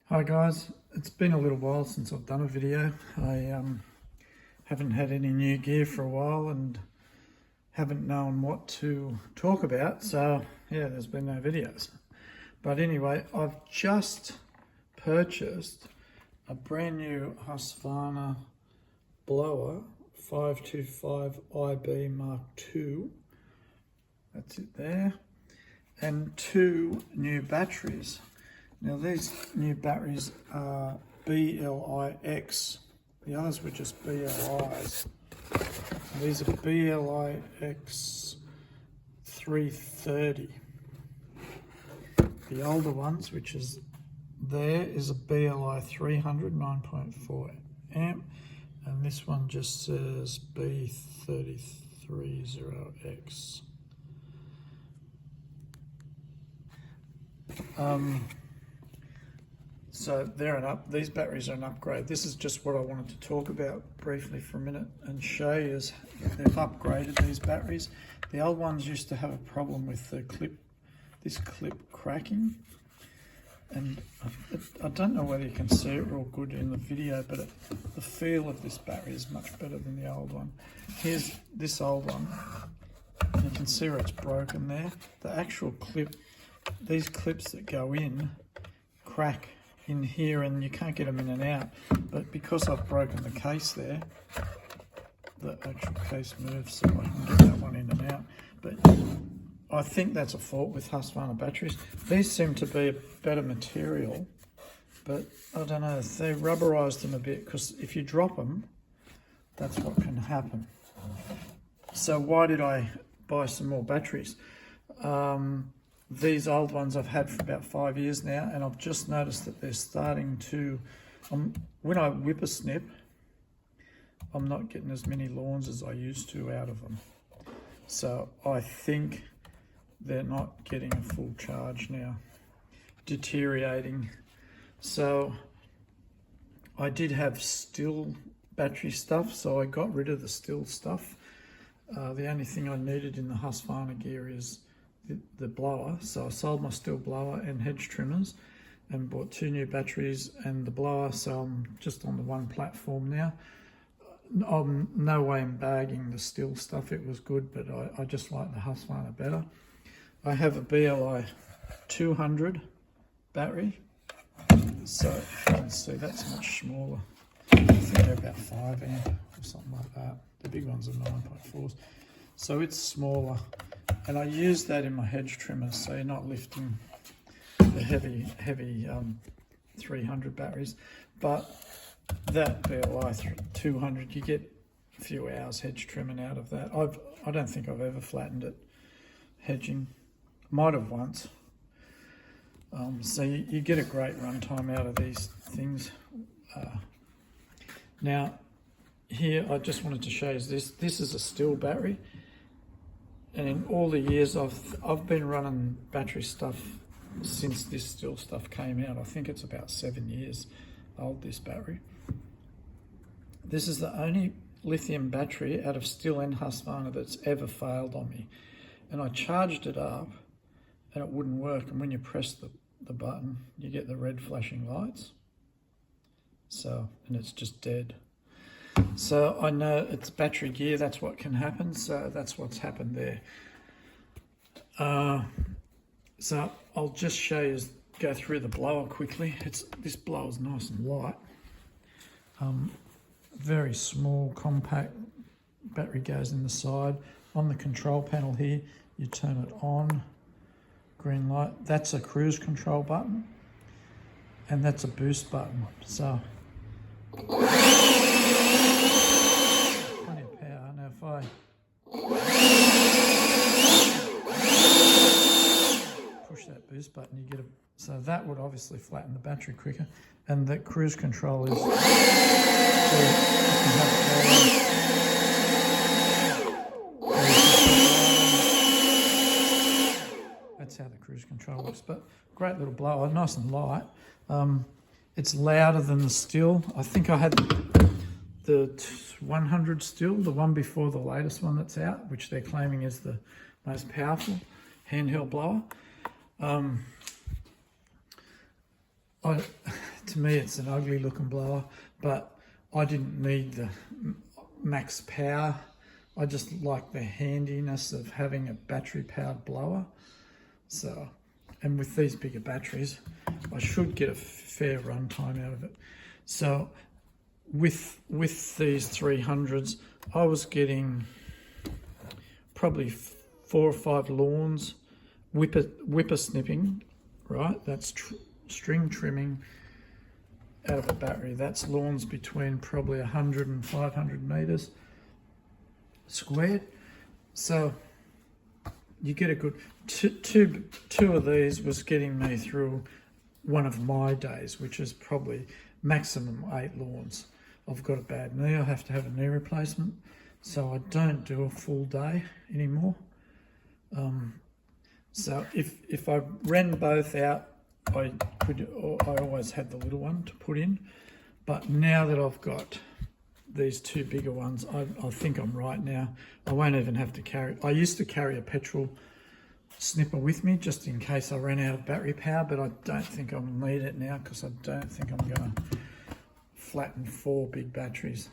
Hi guys, it's been a little while since I've done a video. I haven't had any new gear for a while and haven't known what to talk about, so yeah, there's been no videos. But anyway, I've just purchased a brand new Husqvarna blower 525 IB Mark II. That's it there. And 2 new batteries. Now these new batteries are BLIX. The others were just BLIs. These are BLIX 330. The older ones, which is there, is a BLI 300 9.4 amp, and this one just says B330X. So these batteries are an upgrade. This is just what I wanted to talk about briefly for a minute and show you is they've upgraded these batteries. The old ones used to have a problem with this clip cracking, and I don't know whether you can see it real good in the video, but the feel of this battery is much better than the old one. Here's this old one. You can see where it's broken there. The actual clip, these clips that go in, crack in here and you can't get them in and out, but because I've broken the case there, the actual case moves so I can get that one in and out. But I think that's a fault with Husqvarna batteries. These seem to be a better material, but I don't know, they rubberized them a bit, because if you drop them, that's what can happen. So why did I buy some more batteries? These old ones I've had for about 5 years now, and I've just noticed that they're starting to, when I whip a snip, I'm not getting as many lawns as I used to out of them. So I think they're not getting a full charge now, deteriorating. So I did have still battery stuff, so I got rid of the still stuff. The only thing I needed in the Husqvarna gear is the blower, so I sold my steel blower and hedge trimmers and bought 2 new batteries and the blower, so I'm just on the one platform now. I'm no way in bagging the steel stuff, it was good, but I just like the Husqvarna better. I have a BLI 200 battery, so if you can see, that's much smaller. I think they're about 5 amp or something like that. The big ones are 9.4s, so it's smaller. And I use that in my hedge trimmers, so you're not lifting the heavy 300 batteries. But that BLI 200, you get a few hours hedge trimming out of that. I don't think I've ever flattened it hedging. Might have once. So you get a great runtime out of these things. Now, here I just wanted to show you this. This is a steel battery. And in all the years I've been running battery stuff since this steel stuff came out. I think it's about 7 years old, this battery. This is the only lithium battery out of steel and Husqvarna that's ever failed on me. And I charged it up and it wouldn't work. And when you press the button, you get the red flashing lights. So, and it's just dead. So I know it's battery gear, that's what can happen, so that's what's happened there. So I'll just show you, go through the blower quickly. This blower's nice and light. Very small, compact battery goes in the side. On the control panel here, you turn it on, green light. That's a cruise control button, and that's a boost button. So plenty of power. Now if I push that boost button, you get so that would obviously flatten the battery quicker, and the cruise control is that's how the cruise control works. But great little blower, nice and light. It's louder than the steel. I think I had the 100 steel, the one before the latest one that's out, which they're claiming is the most powerful handheld blower. to me it's an ugly looking blower, but I didn't need the max power. I just like the handiness of having a battery powered blower. So, and with these bigger batteries, I should get a fair run time out of it. So with these 300s, I was getting probably 4 or 5 lawns, whipper snipping, right? That's string trimming out of a battery. That's lawns between probably 100 and 500 meters squared. So you get a good two of these was getting me through one of my days, which is probably maximum 8 lawns. I've got a bad knee. I have to have a knee replacement, so I don't do a full day anymore. So if I ran both out, I always had the little one to put in. But now that I've got these 2 bigger ones, I think I'm right now. I won't even have to carry. I used to carry a petrol snipper with me just in case I ran out of battery power, but I don't think I'll need it now because I don't think I'm going to flatten 4 big batteries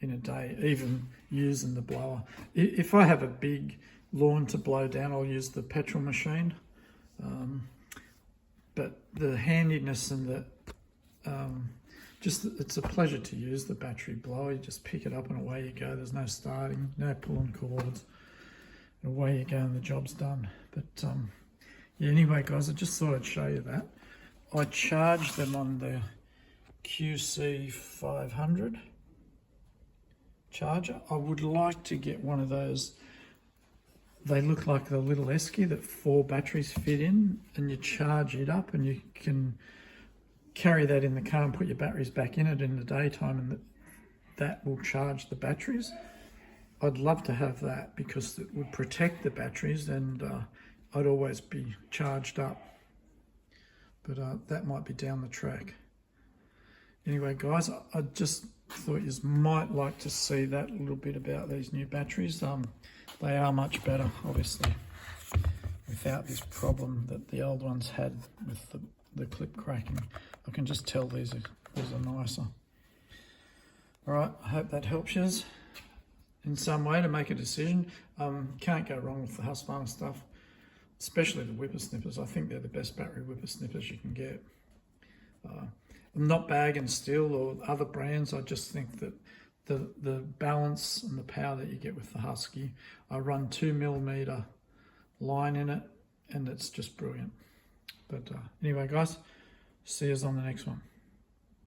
in a day, even using the blower. If I have a big lawn to blow down, I'll use the petrol machine. But the handiness and the it's a pleasure to use the battery blower. You just pick it up and away you go. There's no starting, no pulling cords. And away you go and the job's done. But yeah, anyway guys, I just thought I'd show you that. I charged them on the QC 500 charger. I would like to get one of those. They look like the little esky that 4 batteries fit in, and you charge it up and you can carry that in the car and put your batteries back in it in the daytime, and that will charge the batteries. I'd love to have that because it would protect the batteries, and I'd always be charged up. But that might be down the track. Anyway guys, I just thought you might like to see that little bit about these new batteries. They are much better, obviously, without this problem that the old ones had with the clip cracking. I can just tell these are nicer. All right, I hope that helps you in some way to make a decision. Can't go wrong with the Husqvarna stuff, especially the whipper snippers. I think they're the best battery whipper snippers you can get. I'm not bagging Steel or other brands. I just think that the balance and the power that you get with the Husky. I run 2mm line in it, and it's just brilliant. But anyway guys, see you on the next one.